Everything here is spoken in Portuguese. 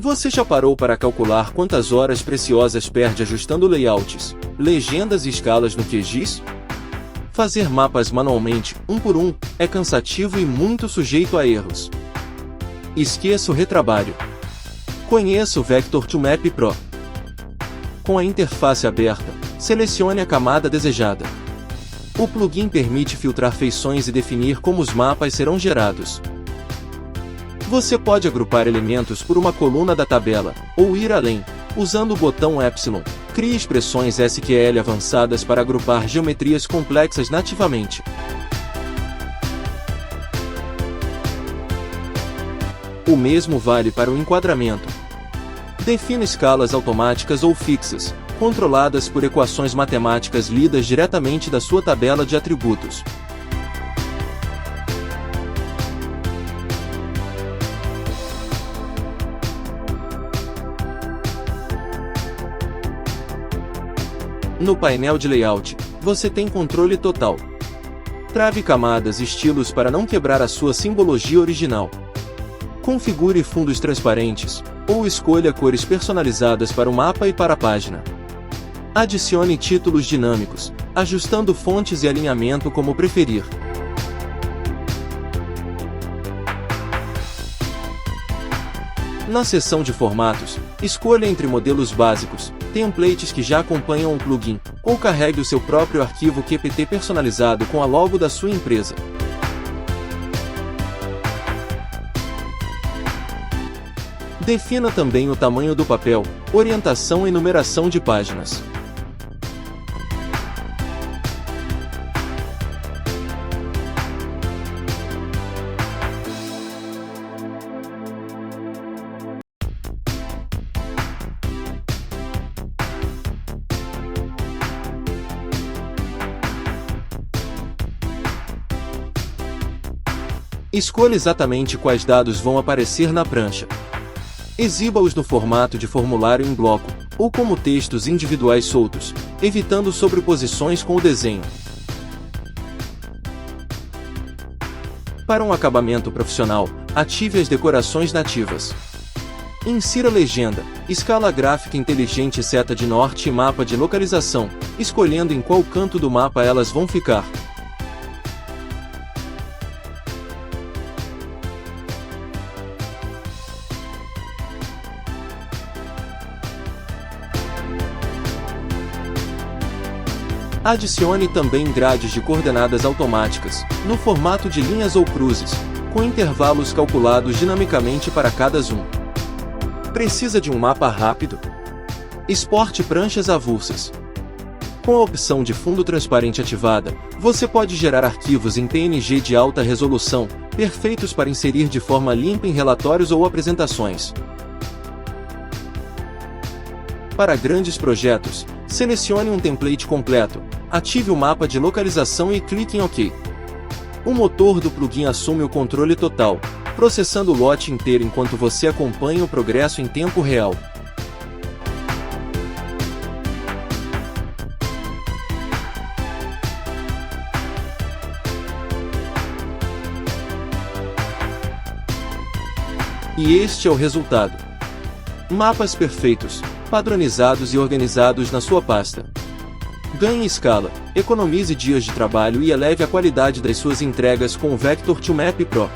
Você já parou para calcular quantas horas preciosas perde ajustando layouts, legendas e escalas no QGIS? Fazer mapas manualmente, um por um, é cansativo e muito sujeito a erros. Esqueça o retrabalho. Conheça o Vector2Map Pro. Com a interface aberta, selecione a camada desejada. O plugin permite filtrar feições e definir como os mapas serão gerados. Você pode agrupar elementos por uma coluna da tabela, ou ir além, usando o botão Epsilon. Crie expressões SQL avançadas para agrupar geometrias complexas nativamente. O mesmo vale para o enquadramento. Defina escalas automáticas ou fixas, controladas por equações matemáticas lidas diretamente da sua tabela de atributos. No painel de layout, você tem controle total. Trave camadas e estilos para não quebrar a sua simbologia original. Configure fundos transparentes, ou escolha cores personalizadas para o mapa e para a página. Adicione títulos dinâmicos, ajustando fontes e alinhamento como preferir. Na seção de formatos, escolha entre modelos básicos, templates que já acompanham o plugin, ou carregue o seu próprio arquivo QPT personalizado com a logo da sua empresa. Defina também o tamanho do papel, orientação e numeração de páginas. Escolha exatamente quais dados vão aparecer na prancha. Exiba-os no formato de formulário em bloco, ou como textos individuais soltos, evitando sobreposições com o desenho. Para um acabamento profissional, ative as decorações nativas. Insira legenda, escala gráfica inteligente, seta de norte e mapa de localização, escolhendo em qual canto do mapa elas vão ficar. Adicione também grades de coordenadas automáticas, no formato de linhas ou cruzes, com intervalos calculados dinamicamente para cada zoom. Precisa de um mapa rápido? Exporte pranchas avulsas. Com a opção de fundo transparente ativada, você pode gerar arquivos em PNG de alta resolução, perfeitos para inserir de forma limpa em relatórios ou apresentações. Para grandes projetos, selecione um template completo, ative o mapa de localização e clique em OK. O motor do plugin assume o controle total, processando o lote inteiro enquanto você acompanha o progresso em tempo real. E este é o resultado. Mapas perfeitos, padronizados e organizados na sua pasta. Ganhe escala, economize dias de trabalho e eleve a qualidade das suas entregas com o Vector2Map Pro.